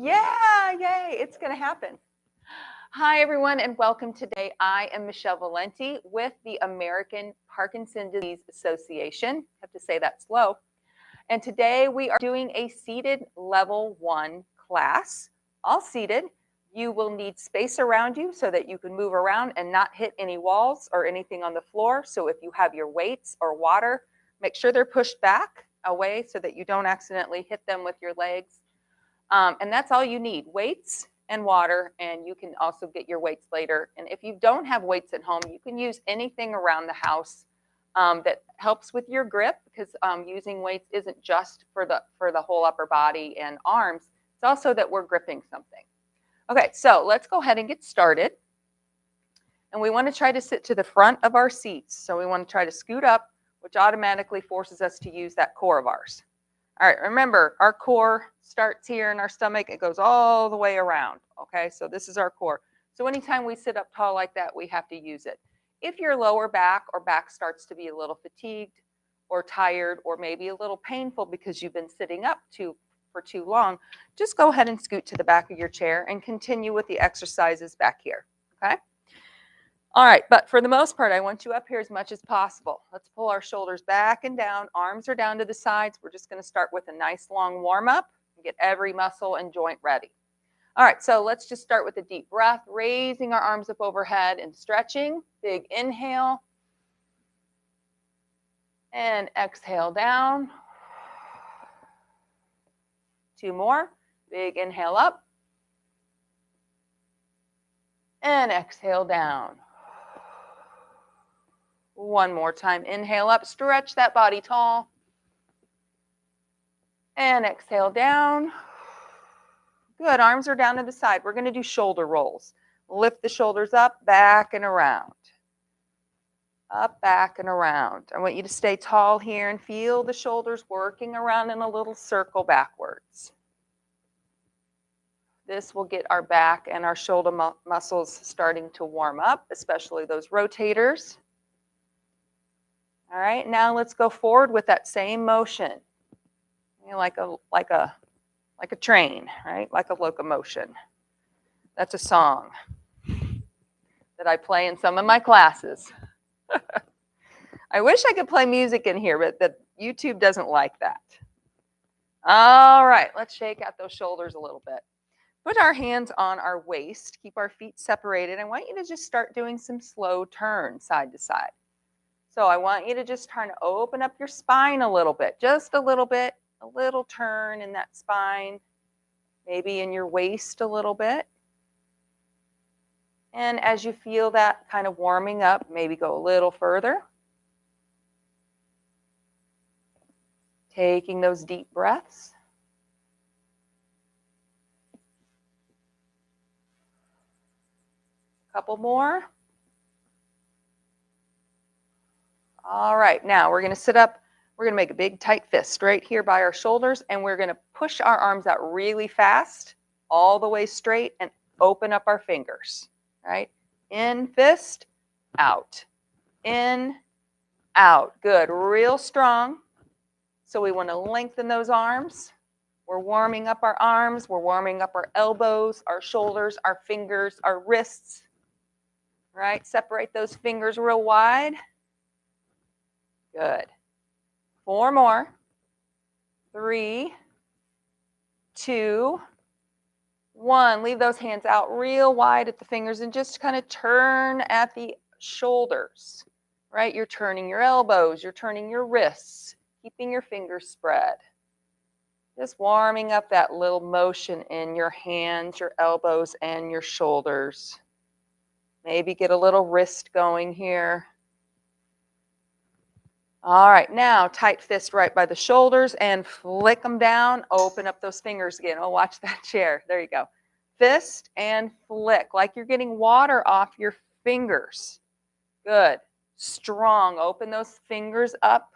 Yeah, yay, it's going to happen. Hi, everyone, and welcome today. I am Michelle Valenti with the American Parkinson Disease Association. I have to say that slow. And today we are doing a seated level 1 class, all seated. You will need space around you so that you can move around and not hit any walls or anything on the floor. So if you have your weights or water, make sure they're pushed back away so that you don't accidentally hit them with your legs. And that's all you need, weights and water, and you can also get your weights later. And if you don't have weights at home, you can use anything around the house that helps with your grip, because using weights isn't just for the whole upper body and arms. It's also that we're gripping something. Okay, so let's go ahead and get started. And we want to try to sit to the front of our seats. So we want to try to scoot up, which automatically forces us to use that core of ours. All right, remember, our core starts here in our stomach. It goes all the way around, okay? So this is our core. So anytime we sit up tall like that, we have to use it. If your lower back or back starts to be a little fatigued or tired or maybe a little painful because you've been sitting up for too long, just go ahead and scoot to the back of your chair and continue with the exercises back here, okay? All right, but for the most part, I want you up here as much as possible. Let's pull our shoulders back and down. Arms are down to the sides. We're just going to start with a nice long warm-up and get every muscle and joint ready. All right, so let's just start with a deep breath, raising our arms up overhead and stretching. Big inhale. And exhale down. 2 more. Big inhale up. And exhale down. 1 more time. Inhale up, stretch that body tall. And exhale down. Good, arms are down to the side. We're going to do shoulder rolls. Lift the shoulders up, back and around. Up, back and around. I want you to stay tall here and feel the shoulders working around in a little circle backwards. This will get our back and our shoulder muscles starting to warm up, especially those rotators. All right, now let's go forward with that same motion. You know, like a train, right? Like a locomotion. That's a song that I play in some of my classes. I wish I could play music in here, but YouTube doesn't like that. All right, let's shake out those shoulders a little bit. Put our hands on our waist, keep our feet separated. I want you to just start doing some slow turns side to side. So I want you to just try to open up your spine a little bit, just a little bit, a little turn in that spine, maybe in your waist a little bit. And as you feel that kind of warming up, maybe go a little further. Taking those deep breaths. A couple more. All right, now we're going to sit up. We're going to make a big tight fist right here by our shoulders, and we're going to push our arms out really fast, all the way straight, and open up our fingers, right? In, fist, out. In, out. Good, real strong. So we want to lengthen those arms. We're warming up our arms. We're warming up our elbows, our shoulders, our fingers, our wrists, right? Separate those fingers real wide. Good. 4 more. 3, 2, 1. Leave those hands out real wide at the fingers and just kind of turn at the shoulders, right? You're turning your elbows, you're turning your wrists, keeping your fingers spread. Just warming up that little motion in your hands, your elbows, and your shoulders. Maybe get a little wrist going here. All right, now tight fist right by the shoulders and flick them down. Open up those fingers again. Oh, watch that chair. There you go. Fist and flick, like you're getting water off your fingers. Good. Strong. Open those fingers up.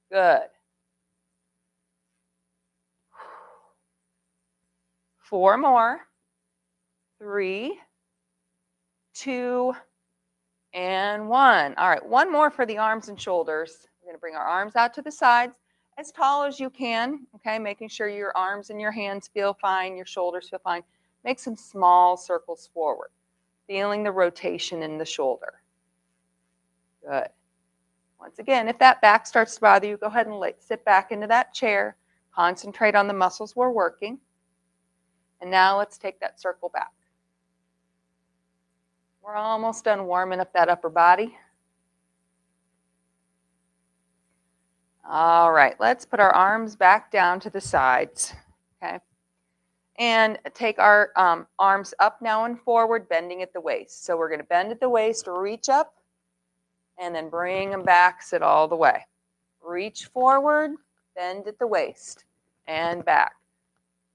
Good. 4 more. 3, 2, and 1. All right, 1 more for the arms and shoulders. We're going to bring our arms out to the sides as tall as you can, okay, making sure your arms and your hands feel fine, your shoulders feel fine. Make some small circles forward, feeling the rotation in the shoulder. Good. Once again, if that back starts to bother you, go ahead and sit back into that chair. Concentrate on the muscles we're working. And now let's take that circle back. We're almost done warming up that upper body. All right, let's put our arms back down to the sides, okay? And take our arms up now and forward, bending at the waist. So we're going to bend at the waist, reach up, and then bring them back, sit all the way. Reach forward, bend at the waist, and back.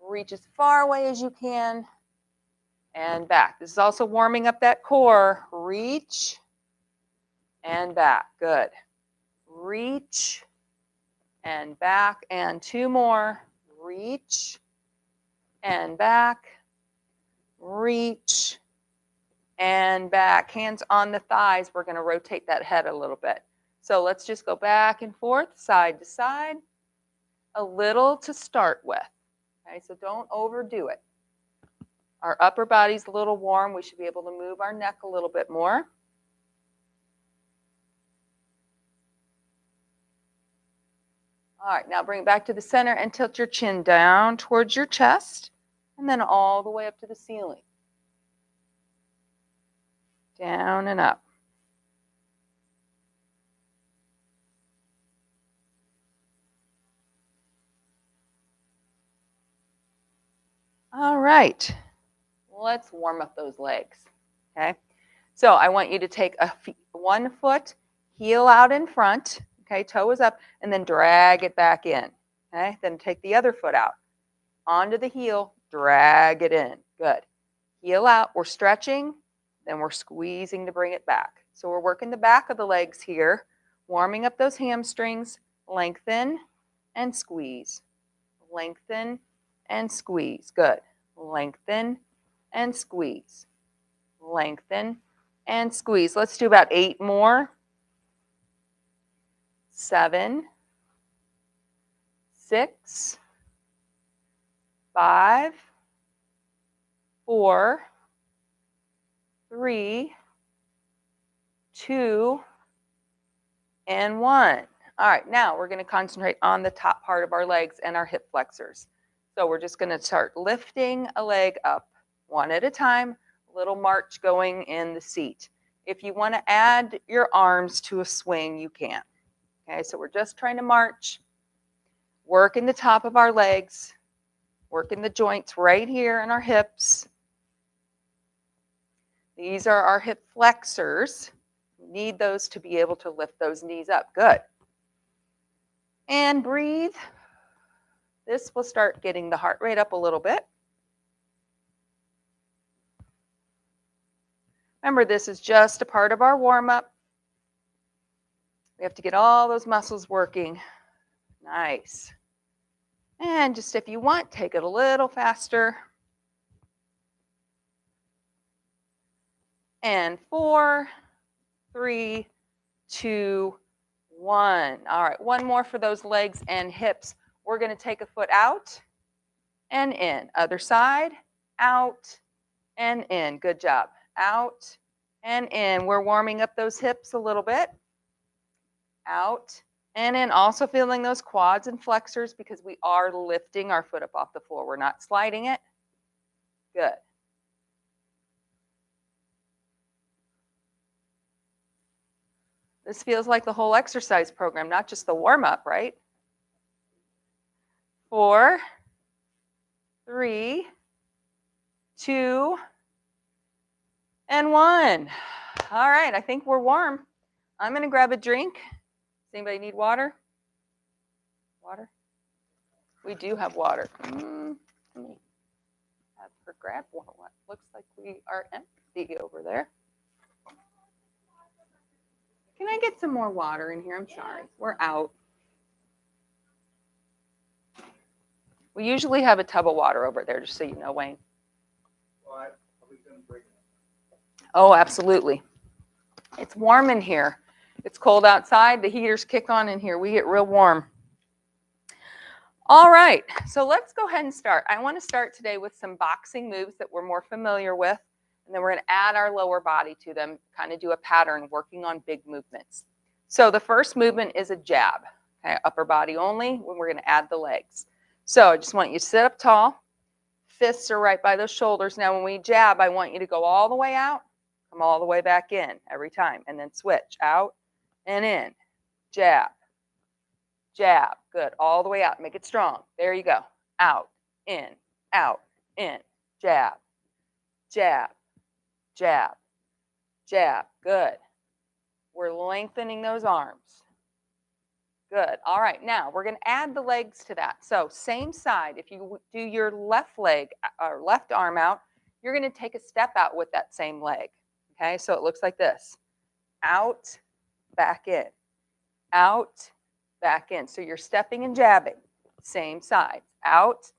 Reach as far away as you can, and back. This is also warming up that core. Reach, and back. Good. Reach, and back, and 2 more. Reach, and back, reach, and back. Hands on the thighs. We're going to rotate that head a little bit. So let's just go back and forth, side to side, a little to start with. Okay, so don't overdo it. Our upper body's a little warm. We should be able to move our neck a little bit more. All right, now bring it back to the center and tilt your chin down towards your chest and then all the way up to the ceiling. Down and up. All right, let's warm up those legs, okay? So I want you to take one foot, heel out in front, okay, toe is up, and then drag it back in, okay? Then take the other foot out, onto the heel, drag it in, good. Heel out, we're stretching, then we're squeezing to bring it back. So we're working the back of the legs here, warming up those hamstrings, lengthen and squeeze, lengthen and squeeze, good. Lengthen and squeeze, lengthen and squeeze. Let's do about 8 more. 7, 6, 5, 4, 3, 2, and 1. All right, now we're going to concentrate on the top part of our legs and our hip flexors. So we're just going to start lifting a leg up one at a time, a little march going in the seat. If you want to add your arms to a swing, you can. Okay, so we're just trying to march, working the top of our legs, working the joints right here in our hips. These are our hip flexors. We need those to be able to lift those knees up. Good. And breathe. This will start getting the heart rate up a little bit. Remember, this is just a part of our warm-up. We have to get all those muscles working. Nice. And just if you want, take it a little faster. And 4, 3, 2, 1. All right, one more for those legs and hips. We're going to take a foot out and in. Other side, out and in. Good job. Out and in. We're warming up those hips a little bit. Out and in. Also feeling those quads and flexors because we are lifting our foot up off the floor. We're not sliding it. Good. This feels like the whole exercise program, not just the warm-up, right? 4, 3, 2, and 1. All right, I think we're warm. I'm going to grab a drink. Does anybody need water? Water? We do have water. Let me have her grab one. Looks like we are empty over there. Can I get some more water in here? I'm sorry. We're out. We usually have a tub of water over there, just so you know, Wayne. Oh, absolutely. It's warm in here. It's cold outside. The heaters kick on in here. We get real warm. All right, so let's go ahead and start. I want to start today with some boxing moves that we're more familiar with, and then we're going to add our lower body to them, kind of do a pattern working on big movements. So the first movement is a jab, okay, upper body only, when we're going to add the legs. So I just want you to sit up tall, fists are right by those shoulders. Now when we jab, I want you to go all the way out, come all the way back in every time, and then switch out and in, jab, jab, good, all the way out, make it strong. There you go, out, in, jab, jab, jab, jab, good. We're lengthening those arms. Good. All right, now we're going to add the legs to that. So same side, if you do your left leg or left arm out, you're going to take a step out with that same leg. Okay, so it looks like this. Out, back in, out, back in. So you're stepping and jabbing. Same side. Out,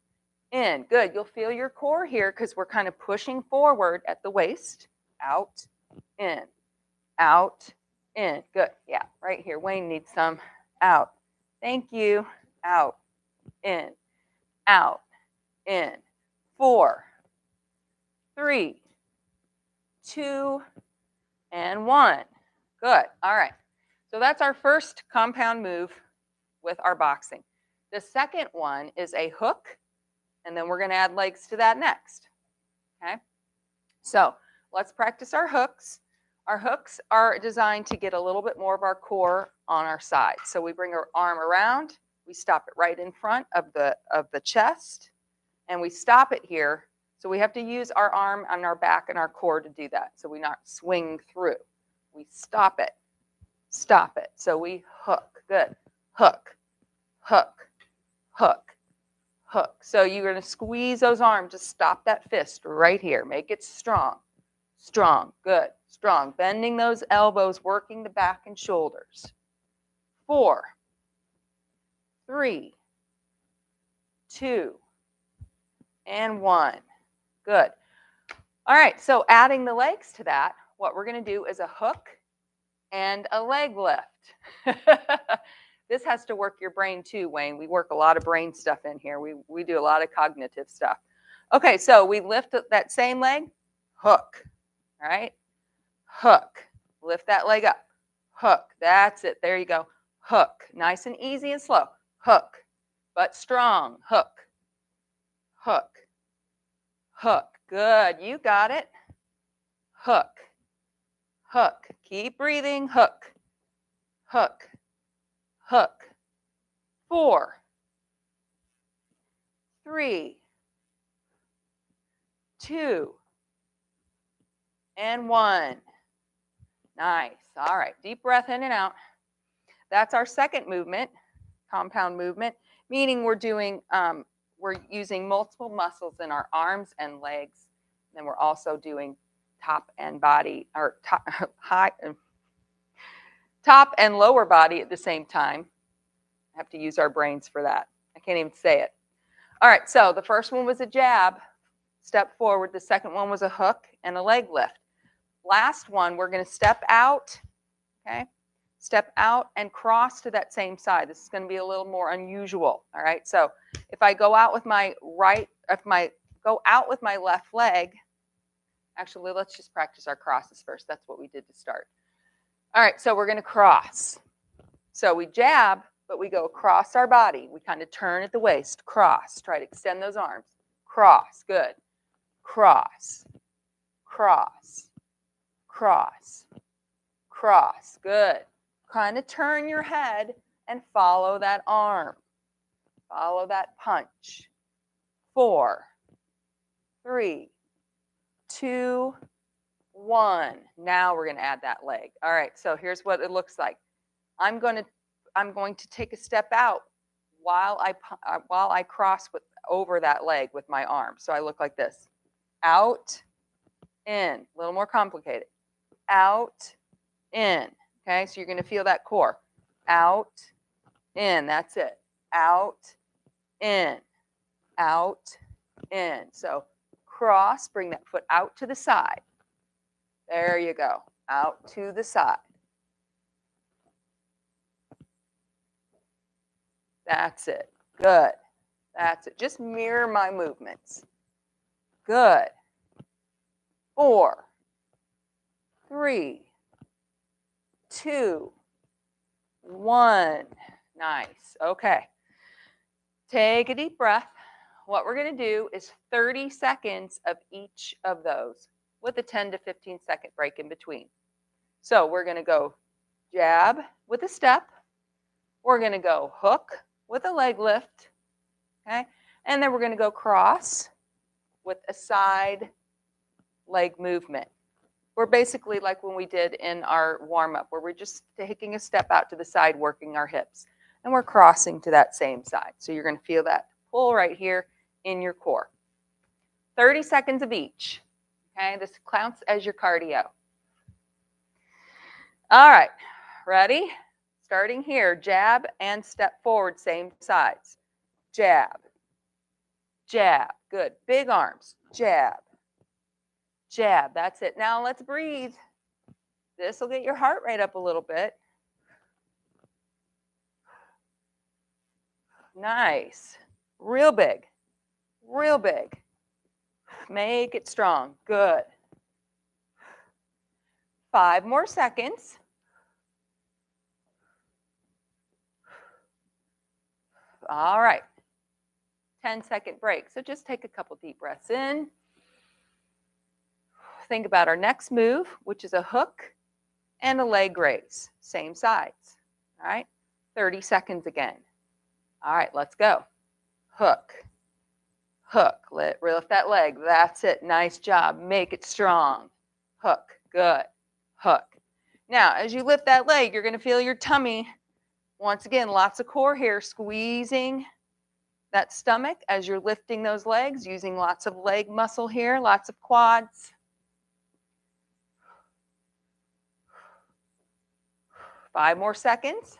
in. Good. You'll feel your core here because we're kind of pushing forward at the waist. Out, in, out, in. Good. Yeah, right here. Wayne needs some. Out. Thank you. Out, in, out, in. 4, 3, 2, and 1. Good. All right. So that's our first compound move with our boxing. The second one is a hook, and then we're going to add legs to that next. Okay. So let's practice our hooks. Our hooks are designed to get a little bit more of our core on our side. So we bring our arm around, we stop it right in front of the chest, and we stop it here. So we have to use our arm on our back and our core to do that. So we not swing through. We stop it. Stop it. So we hook. Good. Hook, hook, hook, hook. So you're going to squeeze those arms to stop that fist right here. Make it strong. Strong. Good. Strong. Bending those elbows, working the back and shoulders. 4, 3, 2, and 1. Good. All right, so adding the legs to that, what we're going to do is a hook and a leg lift. This has to work your brain too, Wayne. We work a lot of brain stuff in here. We do a lot of cognitive stuff. Okay, so we lift that same leg, hook, all right? Hook, lift that leg up, hook, that's it, there you go, hook, nice and easy and slow, hook, but strong, hook, hook, hook, good, you got it, hook, hook, keep breathing, hook, hook, hook, 4, 3, 2, and 1. Nice. All right. Deep breath in and out. That's our second movement, compound movement, meaning we're using multiple muscles in our arms and legs. Then we're also doing top and body, or top and lower body at the same time. I have to use our brains for that. I can't even say it. All right. So the first one was a jab, step forward. The second one was a hook and a leg lift. Last one, we're going to step out, okay? Step out and cross to that same side. This is going to be a little more unusual, all right? So if I go out with my left leg, actually, let's just practice our crosses first. That's what we did to start. All right, so we're going to cross. So we jab, but we go across our body. We kind of turn at the waist, cross. Try to extend those arms. Cross, good. Cross, cross, cross, cross, good. Kind of turn your head and follow that arm. Follow that punch. 4, 3, 2, 1. Now we're going to add that leg. All right, so here's what it looks like. I'm going to take a step out while I cross over that leg with my arm. So I look like this. Out, in. A little more complicated. Out, in. Okay, so you're going to feel that core. Out, in. That's it. Out, in. Out, in. So cross, bring that foot out to the side. There you go. Out to the side. That's it. Good. That's it. Just mirror my movements. Good. 4, 3, 2, 1. Nice. Okay. Take a deep breath. What we're going to do is 30 seconds of each of those with a 10 to 15 second break in between. So we're going to go jab with a step. We're going to go hook with a leg lift. Okay. And then we're going to go cross with a side leg movement. We're basically like when we did in our warm-up, where we're just taking a step out to the side, working our hips. And we're crossing to that same side. So you're going to feel that pull right here in your core. 30 seconds of each. Okay, this counts as your cardio. All right, ready? Starting here, jab and step forward, same sides. Jab, jab, good. Big arms, jab, jab. That's it. Now let's breathe. This will get your heart rate up a little bit. Nice. Real big. Real big. Make it strong. Good. 5 more seconds. All right. 10-second break. So just take a couple deep breaths in. Think about our next move, which is a hook and a leg raise. Same sides. All right. 30 seconds again. All right, let's go. Hook. Hook. Lift that leg. That's it. Nice job. Make it strong. Hook. Good. Hook. Now, as you lift that leg, you're going to feel your tummy. Once again, lots of core here, squeezing that stomach as you're lifting those legs, using lots of leg muscle here, lots of quads. 5 more seconds.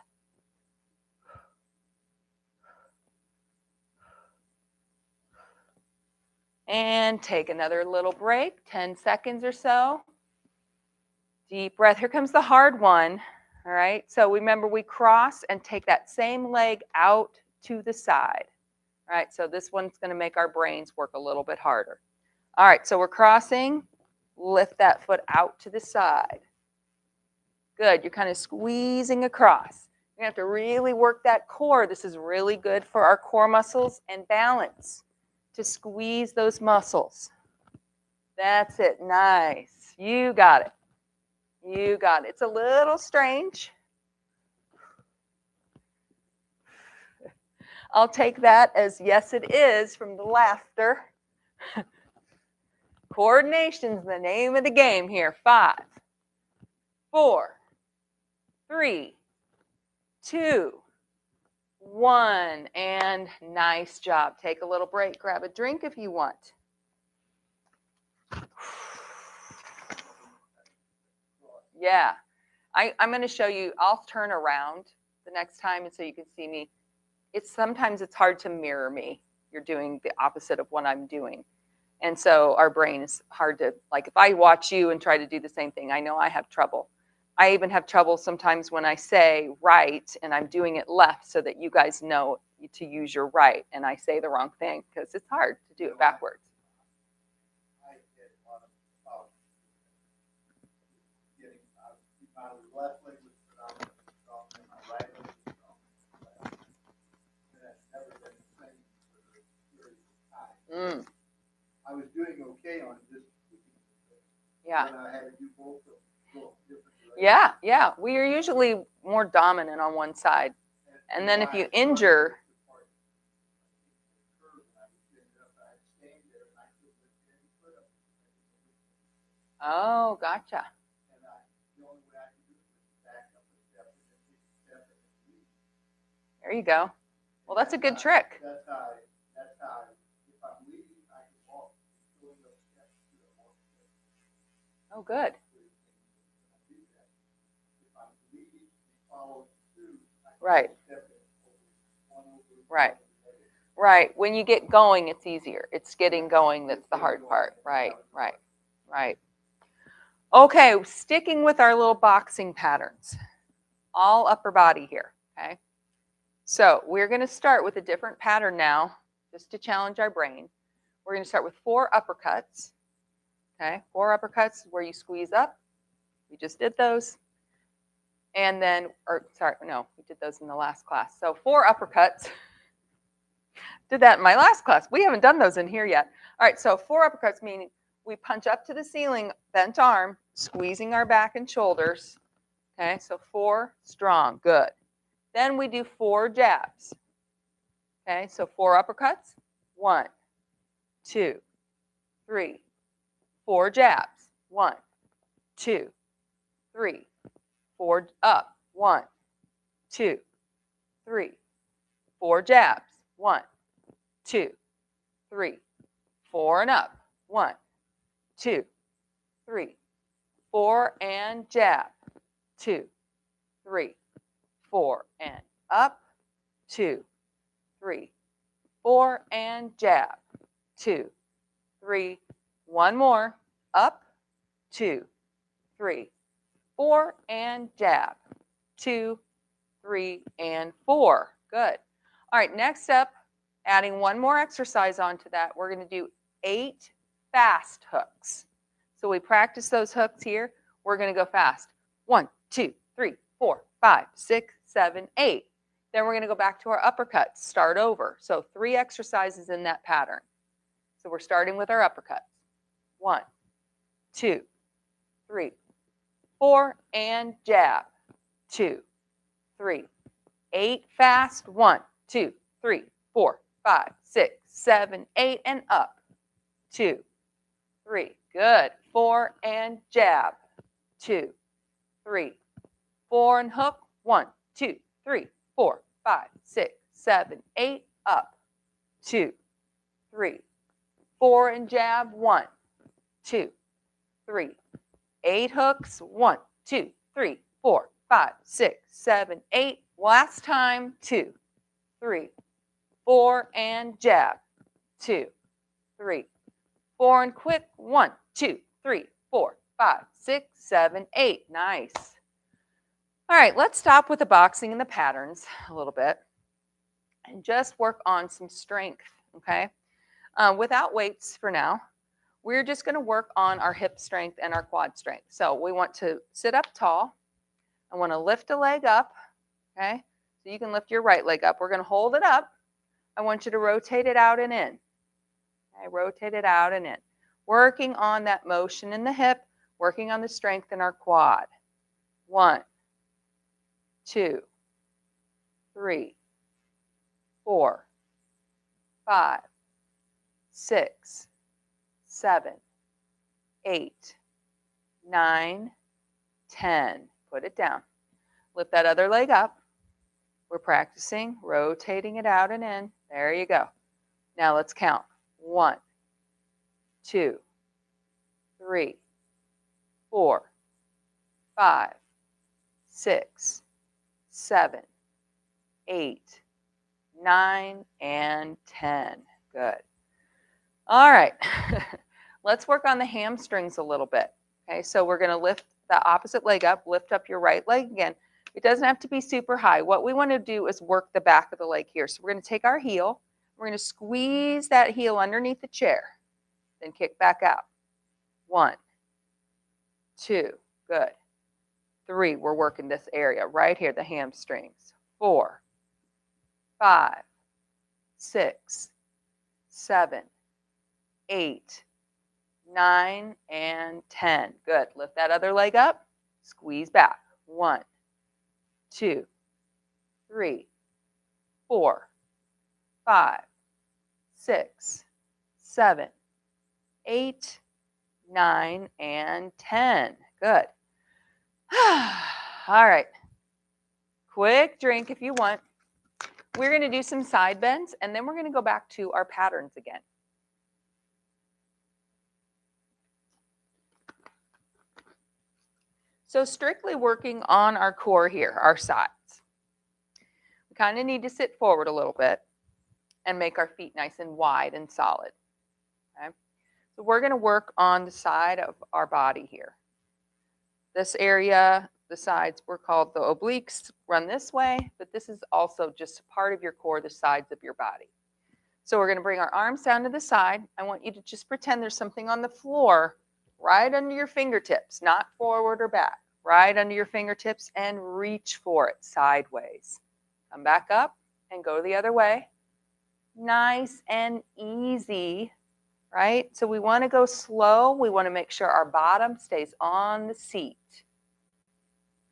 And take another little break, 10 seconds or so. Deep breath. Here comes the hard one. All right. So remember, we cross and take that same leg out to the side. All right. So this one's going to make our brains work a little bit harder. All right. So we're crossing. Lift that foot out to the side. Good. You're kind of squeezing across. You have to really work that core. This is really good for our core muscles and balance, to squeeze those muscles. That's it. Nice. You got it. You got it. It's a little strange. I'll take that as yes, it is from the laughter. Coordination's the name of the game here. 5, 4, 3, 2, 1. And nice job. Take a little break. Grab a drink if you want. Yeah. I'm going to show you. I'll turn around the next time and so you can see me. Sometimes it's hard to mirror me. You're doing the opposite of what I'm doing. And so our brain is hard to, like, if I watch you and try to do the same thing, I know I have trouble. I even have trouble sometimes when I say right and I'm doing it left so that you guys know to use your right and I say the wrong thing because it's hard to do it backwards. I was doing okay on this. Yeah. But I had to do both of them. Yeah. We are usually more dominant on one side. And then if you injure. Oh, gotcha. There you go. Well, that's a good trick. That's how if I'm leaving, I can walk. Oh, good. Right. Right. When you get going, it's easier. It's getting going that's the hard part. Right. Okay, sticking with our little boxing patterns. All upper body here, okay? So we're going to start with a different pattern now. just to challenge our brain. We're going to start with 4 uppercuts. Okay, 4 uppercuts where you squeeze up. We just did those. And then, we did those in the last class. So 4 uppercuts. Did that in my last class. We haven't done those in here yet. All right, so 4 uppercuts meaning we punch up to the ceiling, bent arm, squeezing our back and shoulders. Okay, so 4 strong, good. Then we do 4 jabs. Okay, so 4 uppercuts. 1, 2, 3, 4 jabs. 1, 2, 3, 4 up. 1, 2, 3, 4 jabs. 1, 2, 3, 4 and up. 1, 2, 3, 4 and jab. 2, 3, 4 and up. 2, 3, 4 and jab. 2, 3, 1 more. Up. 2, 3, 4 and jab. 2, 3, and 4. Good. All right, next up, adding one more exercise onto that, we're going to do 8 fast hooks. So we practice those hooks here. We're going to go fast. 1, 2, 3, 4, 5, 6, 7, 8. Then we're going to go back to our uppercuts, start over. So 3 exercises in that pattern. So we're starting with our uppercuts. 1, 2, 3, 4, and jab. 2, 3, 8 fast. 1, 2, 3, 4, 5, 6, 7, 8, and up. 2, 3, good. 4 and jab. 2, 3, 4 and hook. 1, 2, 3, 4, 5, 6, 7, 8, up. 2, 3, 4 and jab. 1, 2, 3, 8 hooks. 1, 2, 3, 4, 5, 6, 7, 8. Last time. 2, 3, 4 and jab. 2, 3, 4 and quick. 1, 2, 3, 4, 5, 6, 7, 8. Nice. All right, let's stop with the boxing and the patterns a little bit and just work on some strength, okay? Without weights for now. We're just going to work on our hip strength and our quad strength. So we want to sit up tall. I want to lift a leg up, okay? So you can lift your right leg up. We're going to hold it up. I want you to rotate it out and in. Okay, rotate it out and in. Working on that motion in the hip, working on the strength in our quad. 1, 2, 3, 4, 5, 6, 7, 8, 9, 10. Put it down. Lift that other leg up. We're practicing rotating it out and in. There you go. Now let's count. 1, 2, 3, 4, 5, 6, 7, 8, 9, and 10. Good. All right. Let's work on the hamstrings a little bit. Okay, so we're going to lift the opposite leg up, lift up your right leg again. It doesn't have to be super high. What we want to do is work the back of the leg here. So we're going to take our heel. We're going to squeeze that heel underneath the chair. Then kick back out. 1, 2, good. 3, we're working this area right here, the hamstrings. 4, 5, 6, 7, 8, 9, and 10. Good. Lift that other leg up. Squeeze back. 1, 2, 3, 4, 5, 6, 7, 8, 9, and 10. Good. All right. Quick drink if you want. We're going to do some side bends, and then we're going to go back to our patterns again. So strictly working on our core here, our sides. We kind of need to sit forward a little bit and make our feet nice and wide and solid. Okay? So we're going to work on the side of our body here. This area, the sides were called the obliques, run this way, but this is also just part of your core, the sides of your body. So we're going to bring our arms down to the side. I want you to just pretend there's something on the floor right under your fingertips, not forward or back, right under your fingertips, and reach for it sideways. Come back up and go the other way. Nice and easy, right? So we want to go slow. We want to make sure our bottom stays on the seat.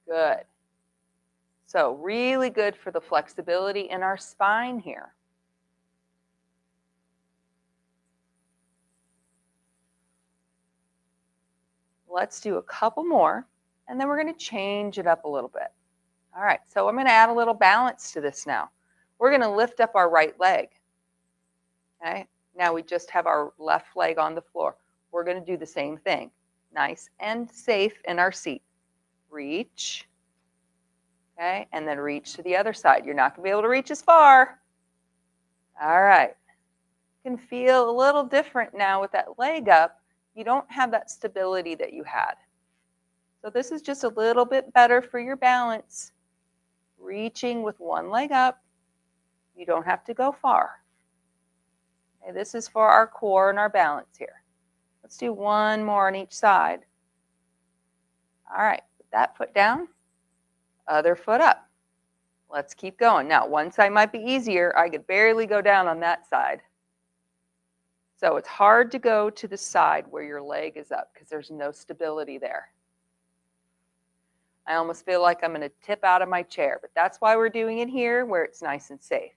Good. So really good for the flexibility in our spine here. Let's do a couple more, and then we're going to change it up a little bit. All right, so I'm going to add a little balance to this now. We're going to lift up our right leg. Okay, now we just have our left leg on the floor. We're going to do the same thing. Nice and safe in our seat. Reach. Okay, and then reach to the other side. You're not going to be able to reach as far. All right. You can feel a little different now with that leg up. You don't have that stability that you had. So this is just a little bit better for your balance. Reaching with one leg up. You don't have to go far. Okay, this is for our core and our balance here. Let's do one more on each side. All right, put that foot down, other foot up. Let's keep going. Now, one side might be easier. I could barely go down on that side. So it's hard to go to the side where your leg is up because there's no stability there. I almost feel like I'm going to tip out of my chair, but that's why we're doing it here where it's nice and safe.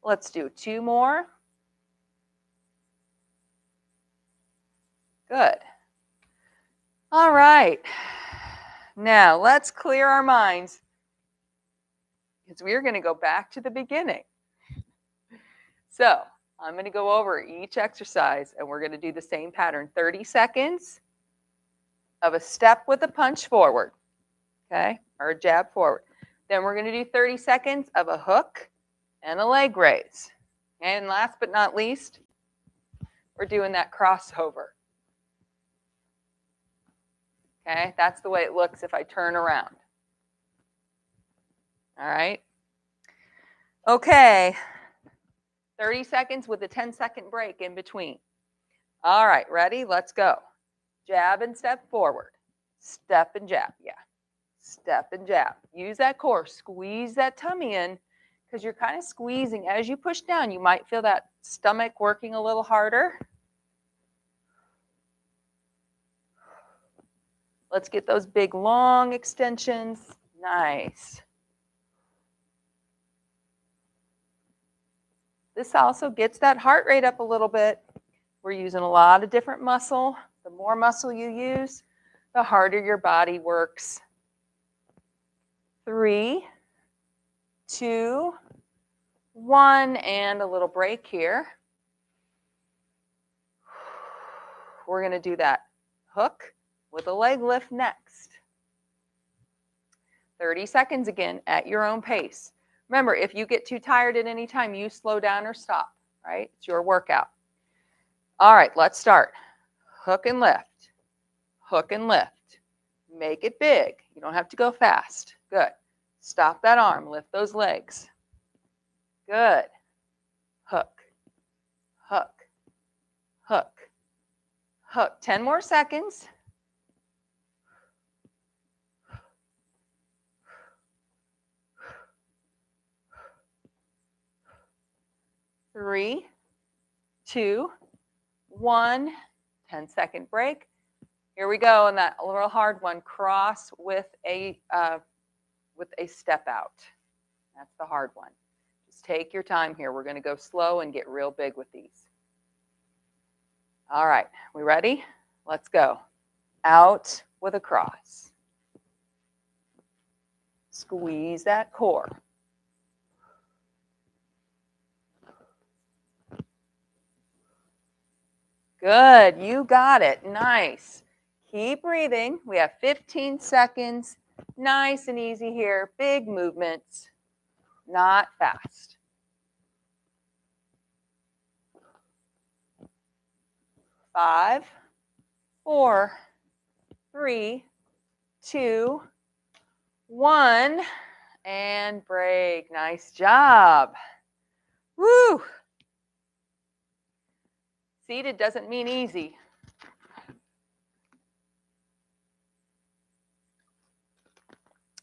Let's do two more. Good. All right. Now let's clear our minds because we're going to go back to the beginning. So I'm going to go over each exercise and we're going to do the same pattern. 30 seconds of a step with a punch forward, okay, or a jab forward. Then we're going to do 30 seconds of a hook and a leg raise. And last but not least, we're doing that crossover. Okay, that's the way it looks if I turn around. All right. Okay. 30 seconds with a 10-second break in between. All right, ready? Let's go. Jab and step forward. Step and jab, yeah. Step and jab. Use that core. Squeeze that tummy in because you're kind of squeezing. As you push down, you might feel that stomach working a little harder. Let's get those big, long extensions. Nice. This also gets that heart rate up a little bit. We're using a lot of different muscle. The more muscle you use, the harder your body works. 3, 2, 1, and a little break here. We're going to do that hook with a leg lift next. 30 seconds again at your own pace. Remember, if you get too tired at any time, you slow down or stop, right? It's your workout. All right, let's start. Hook and lift. Hook and lift. Make it big. You don't have to go fast. Good. Stop that arm. Lift those legs. Good. Hook. Hook. Hook. Hook. 10 more seconds. Three, 2, 1, 10-second break. Here we go, and that little hard one, cross with a step out. That's the hard one. Just take your time here. We're going to go slow and get real big with these. All right, we ready? Let's go. Out with a cross. Squeeze that core. Good, you got it. Nice. Keep breathing. We have 15 seconds. Nice and easy here. Big movements, not fast. Five, 4, 3, 2, 1, and break. Nice job. Woo! Seated doesn't mean easy.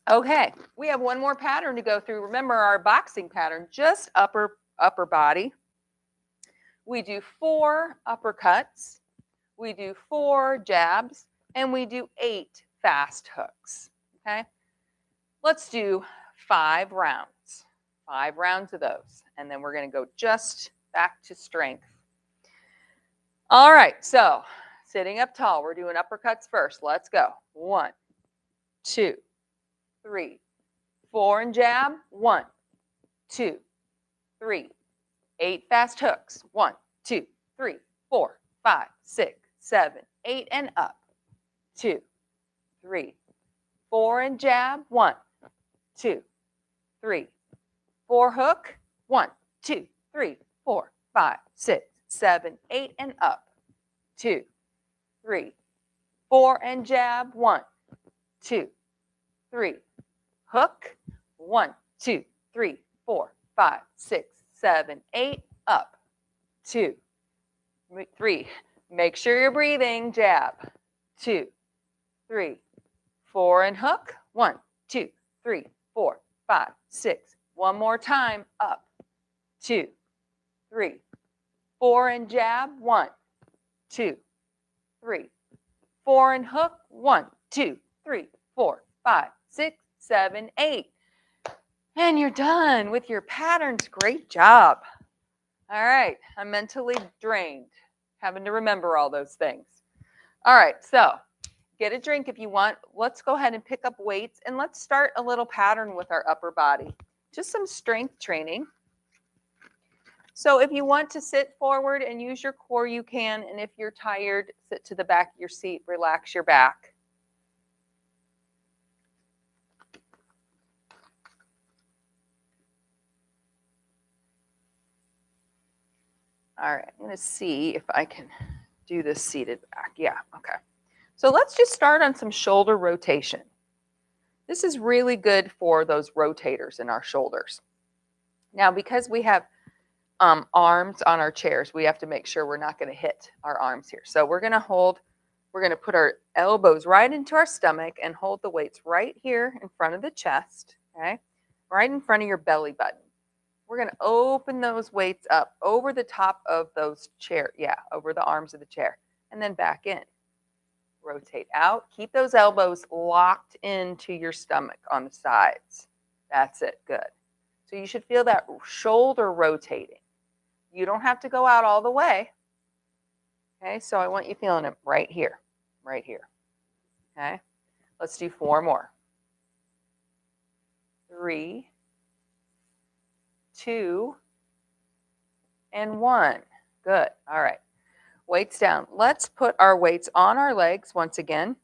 Okay, we have one more pattern to go through. Remember our boxing pattern, just upper body. We do 4 uppercuts, we do 4 jabs, and we do 8 fast hooks. Okay, let's do 5 rounds. 5 rounds of those, and then we're going to go just back to strength. All right, so sitting up tall, we're doing uppercuts first. Let's go. 1, 2, 3, 4 and jab. 1, 2, 3, 8 fast hooks. 1, 2, 3, 4, 5, 6, 7, 8 and up. 2, 3, 4 and jab. 1, 2, 3, 4 hook. 1, 2, 3, 4, 5, 6, 7, 8 and up. 2, 3, 4 and jab. 1, 2, 3, hook. 1, 2, 3, 4, 5, 6, 7, 8 up. 2, 3. Make sure you're breathing. Jab. 2, 3, 4 and hook. 1, 2, 3, 4, 5, 6. One more time. Up. 2, 3, 4 and jab. 1, 2, 3, 4 and hook. 1, 2, 3, 4, 5, 6, 7, 8. And you're done with your patterns. Great job. All right, I'm mentally drained, having to remember all those things. All right, so get a drink if you want. Let's go ahead and pick up weights, and let's start a little pattern with our upper body. Just some strength training. So if you want to sit forward and use your core, you can. And if you're tired, sit to the back of your seat, relax your back. All right, I'm going to see if I can do this seated back. Yeah, okay. So let's just start on some shoulder rotation. This is really good for those rotators in our shoulders. Now, because we have arms on our chairs, we have to make sure we're not going to hit our arms here. So we're going to put our elbows right into our stomach and hold the weights right here in front of the chest, okay? Right in front of your belly button. We're going to open those weights up over the top of those over the arms of the chair, and then back in. Rotate out. Keep those elbows locked into your stomach on the sides. That's it. Good. So you should feel that shoulder rotating. You don't have to go out all the way. Okay, so I want you feeling it right here. Right here. Okay, let's do 4 more. 3, 2, and 1. Good. All right. Weights down. Let's put our weights on our legs once again.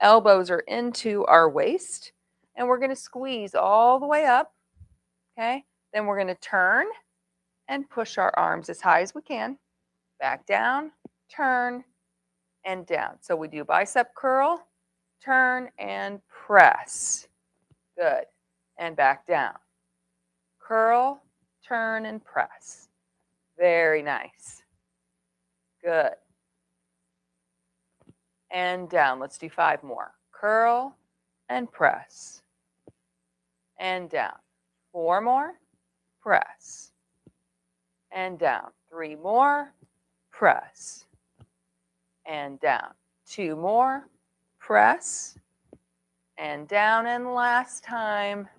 Elbows are into our waist. And we're going to squeeze all the way up. Okay. Then we're going to turn and push our arms as high as we can. Back down, turn, and down. So we do bicep curl, turn, and press. Good. And back down. Curl, turn, and press. Very nice. Good. And down. Let's do 5 more. Curl and press. And down. 4 more. Press. And down. 3 more. Press. And down. 2 more. Press. And down. And last time.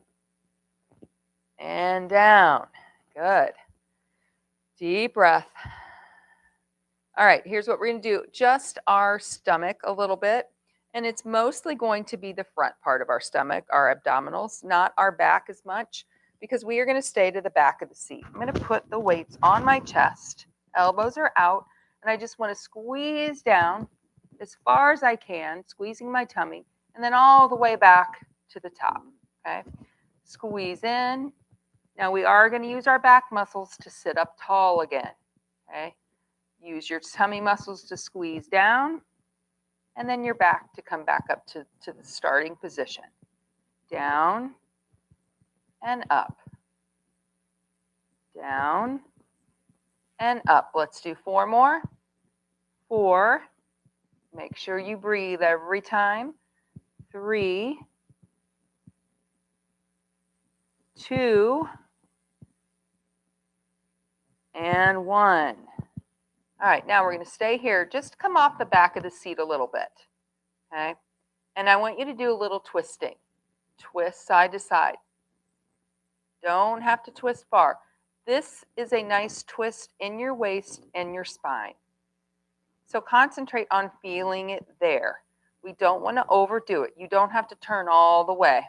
And down. Good. Deep breath. All right, here's what we're going to do. Just our stomach a little bit. And it's mostly going to be the front part of our stomach, our abdominals, not our back as much, because we are going to stay to the back of the seat. I'm going to put the weights on my chest. Elbows are out. And I just want to squeeze down as far as I can, squeezing my tummy, and then all the way back to the top. Okay? Squeeze in. Now we are going to use our back muscles to sit up tall again. Okay? Use your tummy muscles to squeeze down, and then your back to come back up to the starting position. Down and up. Down and up. Let's do 4 more. 4. Make sure you breathe every time. 3, 2, and 1. All right, now we're going to stay here. Just come off the back of the seat a little bit, okay? And I want you to do a little twisting. Twist side to side. Don't have to twist far. This is a nice twist in your waist and your spine. So concentrate on feeling it there. We don't want to overdo it. You don't have to turn all the way.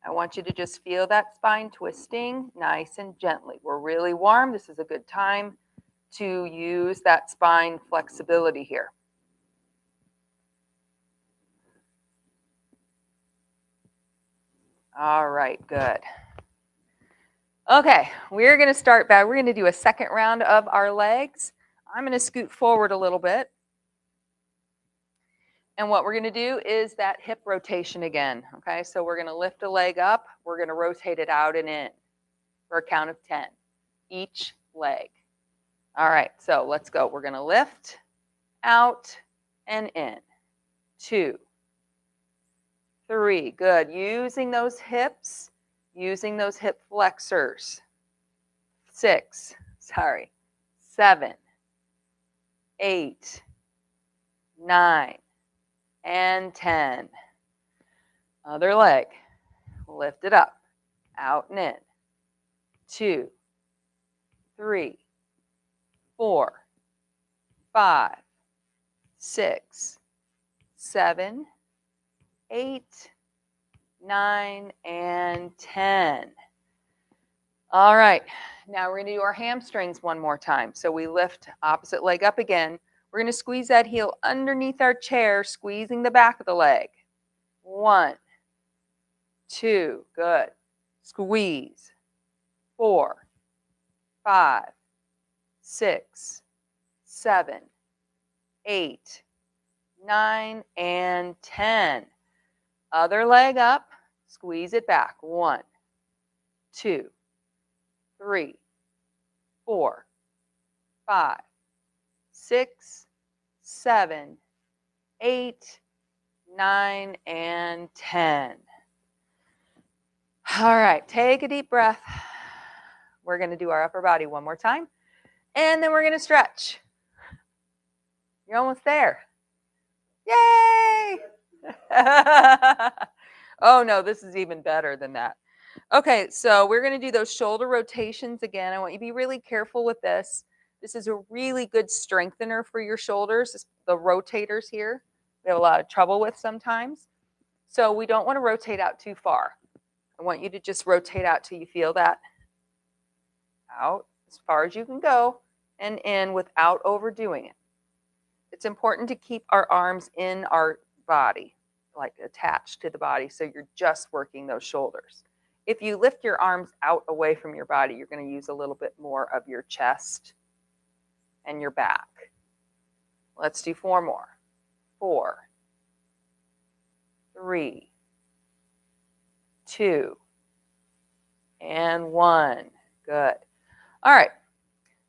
I want you to just feel that spine twisting nice and gently. We're really warm. This is a good time to use that spine flexibility here. All right, good. Okay, we're going to start back. We're going to do a second round of our legs. I'm going to scoot forward a little bit. And what we're going to do is that hip rotation again. Okay, so we're going to lift a leg up. We're going to rotate it out and in for a count of 10, each leg. All right, so let's go. We're going to lift, out, and in. 2, 3, good. Using those hips, using those hip flexors. 6, 7, 8, 9, and 10. Other leg. Lift it up, out and in. 2, 3, 4, 5, 6, 7, 8, 9, and 10. All right, now we're going to do our hamstrings one more time. So we lift opposite leg up again. We're going to squeeze that heel underneath our chair, squeezing the back of the leg. 1, 2, good. Squeeze. 4, 5, 6, 7, 8, 9, and 10. Other leg up, squeeze it back. 1, 2, 3, 4, 5, 6, 7, 8, 9, and 10. All right, take a deep breath. We're going to do our upper body one more time, and then we're going to stretch. You're almost there. Yay! Oh, no, this is even better than that. Okay, so we're going to do those shoulder rotations again. I want you to be really careful with this. This is a really good strengthener for your shoulders, the rotators here. We have a lot of trouble with sometimes. So we don't want to rotate out too far. I want you to just rotate out till you feel that out as far as you can go and in without overdoing it. It's important to keep our arms in our body, like attached to the body, so you're just working those shoulders. If you lift your arms out away from your body, you're going to use a little bit more of your chest and your back. Let's do 4 more. 4, 3, 2, and 1. Good. All right.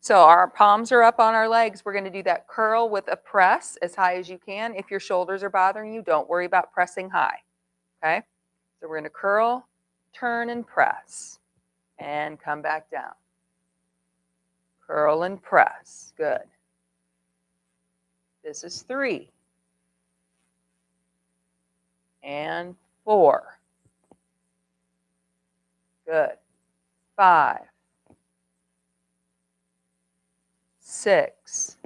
So our palms are up on our legs. We're going to do that curl with a press as high as you can. If your shoulders are bothering you, don't worry about pressing high. Okay? So we're going to curl, turn, and press. And come back down. Curl and press. Good. This is 3. And 4. Good. 5. 6.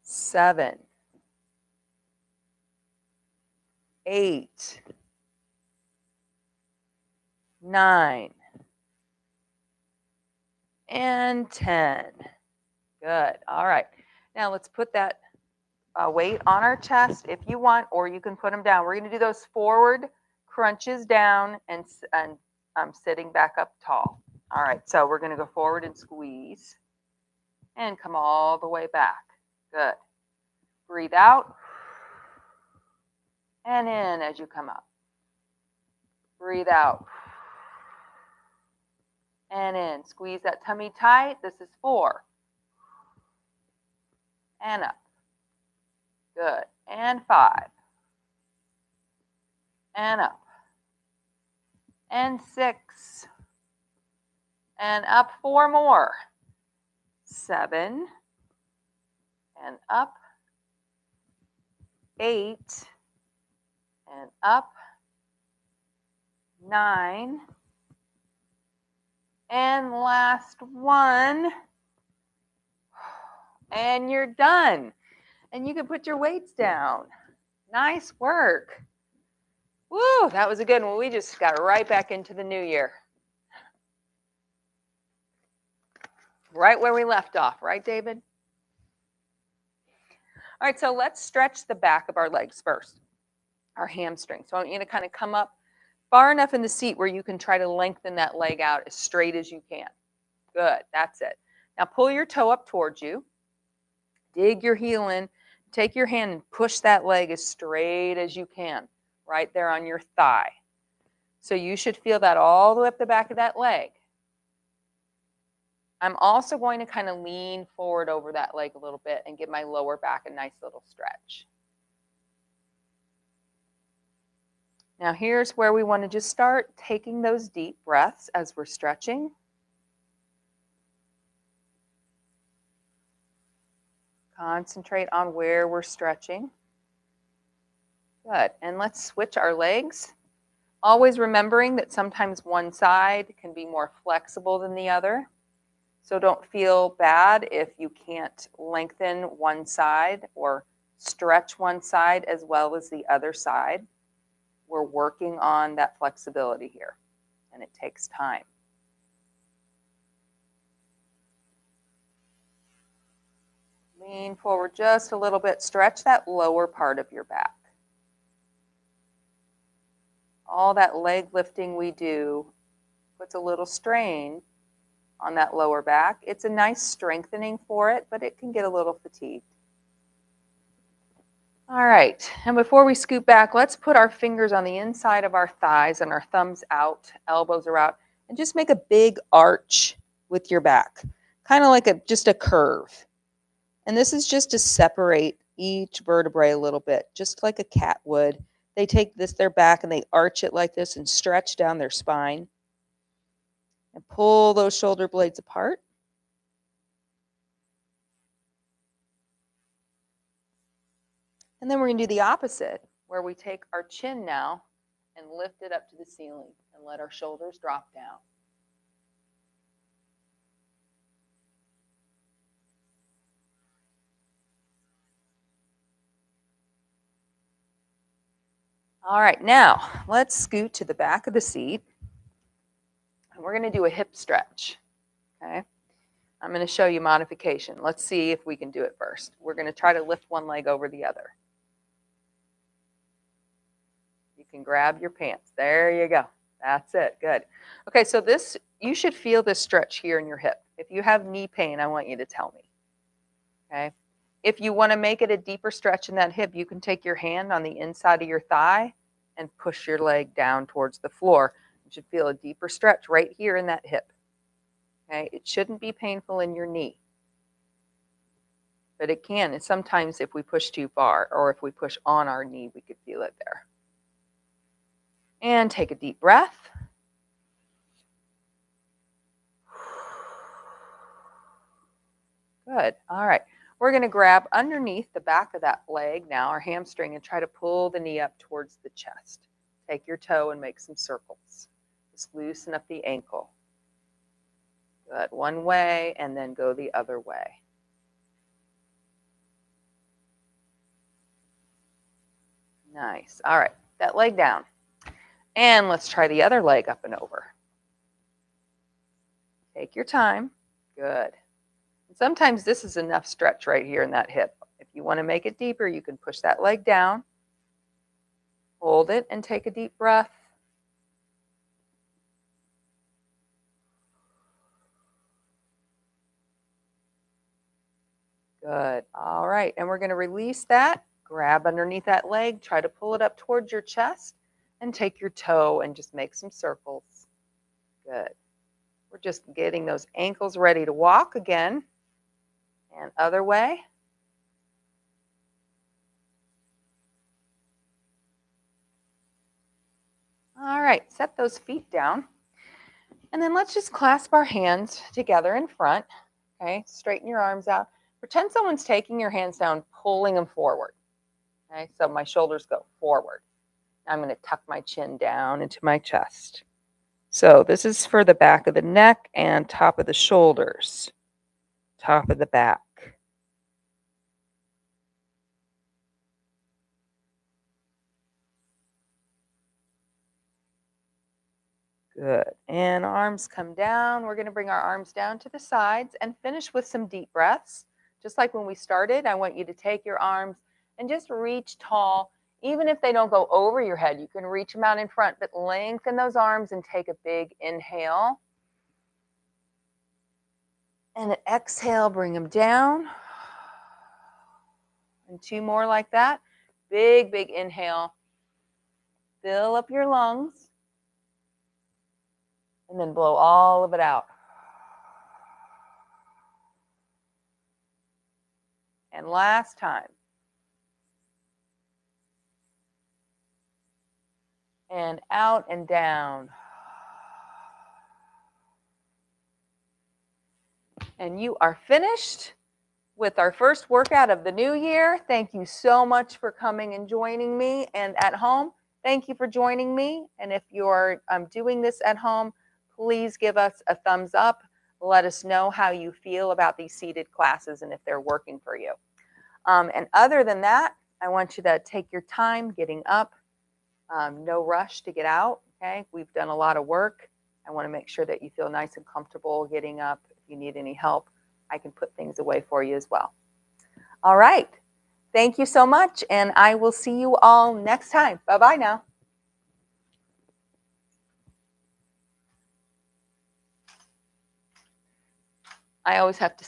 7. 8. 9. And 10. Good. All right. Now let's put that weight on our chest if you want, or you can put them down. We're going to do those forward crunches down and sitting back up tall. All right. So we're going to go forward and squeeze and come all the way back. Good. Breathe out and in as you come up. Breathe out. And in. Squeeze that tummy tight. This is 4. And up. Good. And 5. And up. And 6. And up 4 more. 7. And up. 8. And up. 9. And last one. And you're done. And you can put your weights down. Nice work. Woo, that was a good one. We just got right back into the new year. Right where we left off, right, David? All right, so let's stretch the back of our legs first, our hamstrings. So I want you to kind of come up far enough in the seat where you can try to lengthen that leg out as straight as you can. Good, that's it. Now pull your toe up towards you. Dig your heel in. Take your hand and push that leg as straight as you can, right there on your thigh. So you should feel that all the way up the back of that leg. I'm also going to kind of lean forward over that leg a little bit and give my lower back a nice little stretch. Now here's where we want to just start taking those deep breaths as we're stretching. Concentrate on where we're stretching. Good. And let's switch our legs. Always remembering that sometimes one side can be more flexible than the other. So don't feel bad if you can't lengthen one side or stretch one side as well as the other side. We're working on that flexibility here, and it takes time. Lean forward just a little bit. Stretch that lower part of your back. All that leg lifting we do puts a little strain on that lower back. It's a nice strengthening for it, but it can get a little fatigued. All right, and before we scoot back, let's put our fingers on the inside of our thighs and our thumbs out, elbows are out, and just make a big arch with your back, kind of like just a curve. And this is just to separate each vertebrae a little bit, just like a cat would. They take their back and they arch it like this and stretch down their spine. And pull those shoulder blades apart. And then we're going to do the opposite, where we take our chin now and lift it up to the ceiling and let our shoulders drop down. All right, now let's scoot to the back of the seat. And we're going to do a hip stretch. Okay. I'm going to show you modification. Let's see if we can do it first. We're going to try to lift one leg over the other. You can grab your pants. There you go. That's it. Good. Okay, so you should feel this stretch here in your hip. If you have knee pain, I want you to tell me. Okay. If you want to make it a deeper stretch in that hip, you can take your hand on the inside of your thigh and push your leg down towards the floor. You should feel a deeper stretch right here in that hip. Okay, it shouldn't be painful in your knee, but it can. And sometimes if we push too far or if we push on our knee, we could feel it there. And take a deep breath. Good. All right. We're going to grab underneath the back of that leg now, our hamstring, and try to pull the knee up towards the chest. Take your toe and make some circles. Just loosen up the ankle. Good. One way and then go the other way. Nice. All right. That leg down. And let's try the other leg up and over. Take your time. Good. And sometimes this is enough stretch right here in that hip. If you want to make it deeper, you can push that leg down. Hold it and take a deep breath. Good. All right. And we're going to release that. Grab underneath that leg. Try to pull it up towards your chest. And take your toe and just make some circles. Good. We're just getting those ankles ready to walk again. And other way. All right, set those feet down. And then let's just clasp our hands together in front. Okay, straighten your arms out. Pretend someone's taking your hands down, pulling them forward. Okay, so my shoulders go forward. I'm going to tuck my chin down into my chest. So this is for the back of the neck and top of the shoulders, top of the back. Good. And arms come down. We're going to bring our arms down to the sides and finish with some deep breaths. Just like when we started, I want you to take your arms and just reach tall. Even if they don't go over your head, you can reach them out in front, but lengthen those arms and take a big inhale. And an exhale, bring them down. And two more like that. Big, big inhale. Fill up your lungs. And then blow all of it out. And last time. And out and down. And you are finished with our first workout of the new year. Thank you so much for coming and joining me. And at home, thank you for joining me. And if you're doing this at home, please give us a thumbs up. Let us know how you feel about these seated classes and if they're working for you. And other than that, I want you to take your time getting up. No rush to get out. Okay, we've done a lot of work. I want to make sure that you feel nice and comfortable getting up. If you need any help, I can put things away for you as well. All right. Thank you so much, and I will see you all next time. Bye-bye now. I always have to